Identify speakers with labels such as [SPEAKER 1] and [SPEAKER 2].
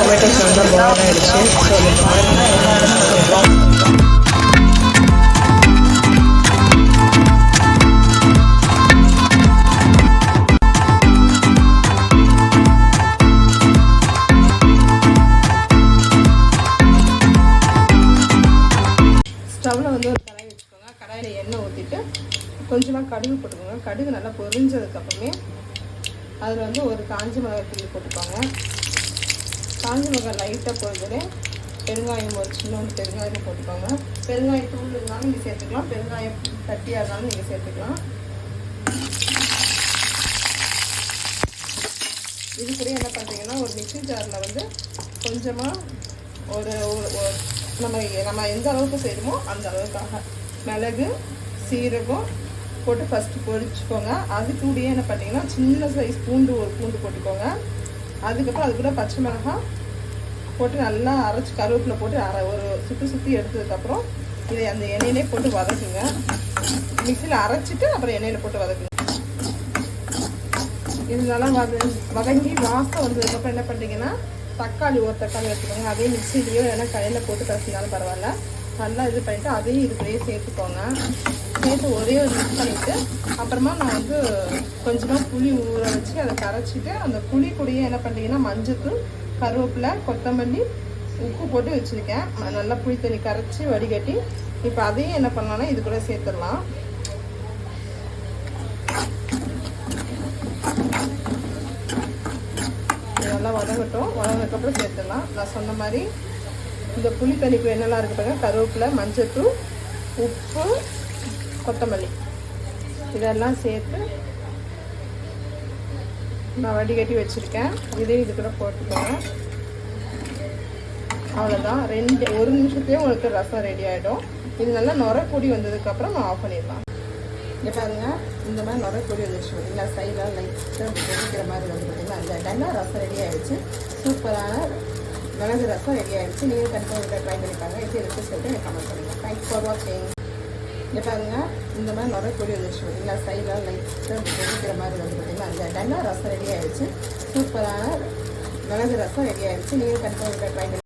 [SPEAKER 1] Tomatoes நல்லா boil ஆகிடுச்சு. ஸ்டவ்வில் வந்து ஒரு கடாய் வச்சுக்கோங்க. கடாயில் எண்ணெய் ஊற்றிட்டு கொஞ்சமாக கடுகு போட்டுக்கோங்க. கடுகு நல்லா பொரிஞ்சதுக்கப்புறமே அதில் வந்து ஒரு காஞ்ச மிளகாய் தூள் போட்டுக்கோங்க. காஞ்ச மிளகாய் லைட்டாக பொறுத்தது பெருங்காயம் ஒரு சின்ன பெருங்காயம் போட்டுக்கோங்க. பெருங்காயம் தூள் இருந்தாலும் நீங்கள் சேர்த்துக்கலாம், பெருங்காயம் தட்டியாக இருந்தாலும் நீங்கள் சேர்த்துக்கலாம். இது கூட என்ன பண்ணுறீங்கன்னா ஒரு மிக்ஸி ஜாரில் வந்து கொஞ்சமாக ஒரு நம்ம எந்த அளவுக்கு செய்யணுமோ அந்த அளவுக்காக மிளகு சீரகம் போட்டு ஃபஸ்ட்டு பொரிச்சுக்கோங்க. அது கூடயே என்ன பண்ணிங்கன்னா சின்ன சைஸ் ஒரு பூண்டு போட்டுக்கோங்க. அதுக்கப்புறம் அது கூட பச்சை மிளகாய் போட்டு நல்லா அரைச்சி கருவேப்பிலை போட்டு ஒரு சுற்றி எடுத்ததுக்கப்புறம் இதை அந்த எண்ணெயிலே போட்டு வதக்குங்க. மிக்சியில் அரைச்சிட்டு அப்புறம் எண்ணெயில் போட்டு வதக்குங்க. இது நல்லா வதங்கி வாசம் வந்ததுக்கப்புறம் என்ன பண்ணுறீங்கன்னா தக்காளி ஒரு தக்காளி எடுத்துக்கோங்க. அதே மிக்சிலேயோ இல்லைன்னா கையில் போட்டு கசினாலும் பரவாயில்ல. நல்லா இது பண்ணிவிட்டு அதையும் இதுக்குள்ளேயே சேர்த்துக்கோங்க. சேர்த்து ஒரே ஒரு மிக்ஸ் பண்ணிவிட்டு அப்புறமா நான் வந்து கொஞ்சமாக புளி ஊற வச்சு அதை கரைச்சிட்டு அந்த புளி கூடயே என்ன பண்ணுறீங்கன்னா மஞ்சத்தூள் கருவேப்பிலை கொத்தமல்லி உப்பு போட்டு வச்சுருக்கேன். நல்லா புளி தண்ணி கரைச்சி வடிகட்டி இப்போ அதையும் என்ன பண்ணலான்னா இது கூட சேர்த்துடலாம். நல்லா வதங்கட்டும். வதங்கினதுக்கப்புறம் சேர்த்துடலாம். நான் சொன்ன மாதிரி இந்த புளி தண்ணிக்கு என்னெல்லாம் இருக்குது பாருங்க, கருவேப்பிலை மஞ்சத்தூள் உப்பு கொத்தமல்லி இதெல்லாம் சேர்த்து நான் வடிகட்டி வச்சுருக்கேன். இதையும் இது கூட போட்டுக்கோங்க. அவ்வளோதான். ஒரு நிமிஷத்துலேயே உங்களுக்கு ரசம் ரெடி ஆகிடும். இது நல்லா நுர கூடி வந்ததுக்கப்புறம் நான் ஆஃப் பண்ணிடலாம். இங்கே பாருங்க, இந்த மாதிரி நுர கூடி வந்துச்சு பார்த்தீங்களா, சைடாக லைட்டாக கொதிக்கிற மாதிரி வந்து பார்த்தீங்கன்னா அந்த டைமில் ரசம் ரெடி ஆகிடுச்சு. சூப்பரான மிளகு ரசம் ரெடி ஆகிடுச்சு. நீங்கள் கண்டிப்பாக வீட்டில் ட்ரை பண்ணிப்பாங்க. எப்படி இருக்குன்னு சொல்லிட்டு எனக்கு கமெண்ட் பண்ணுங்கள். தேங்க்ஸ் ஃபார் வாட்சிங். இங்கே பாருங்க, இந்த மாதிரி நுர கூடி வந்துச்சு பார்த்தீங்களா, சைடாக லைட்டாக கொதிக்கிற மாதிரி வந்து பார்த்தீங்கன்னா அந்த டைமில் ரசம் ரெடி ஆகிடுச்சு. சூப்பரான மிளகு ரசம் ரெடி ஆகிடுச்சு. நீங்கள் கண்டிப்பாக வீட்டில் ட்ரை பண்ணி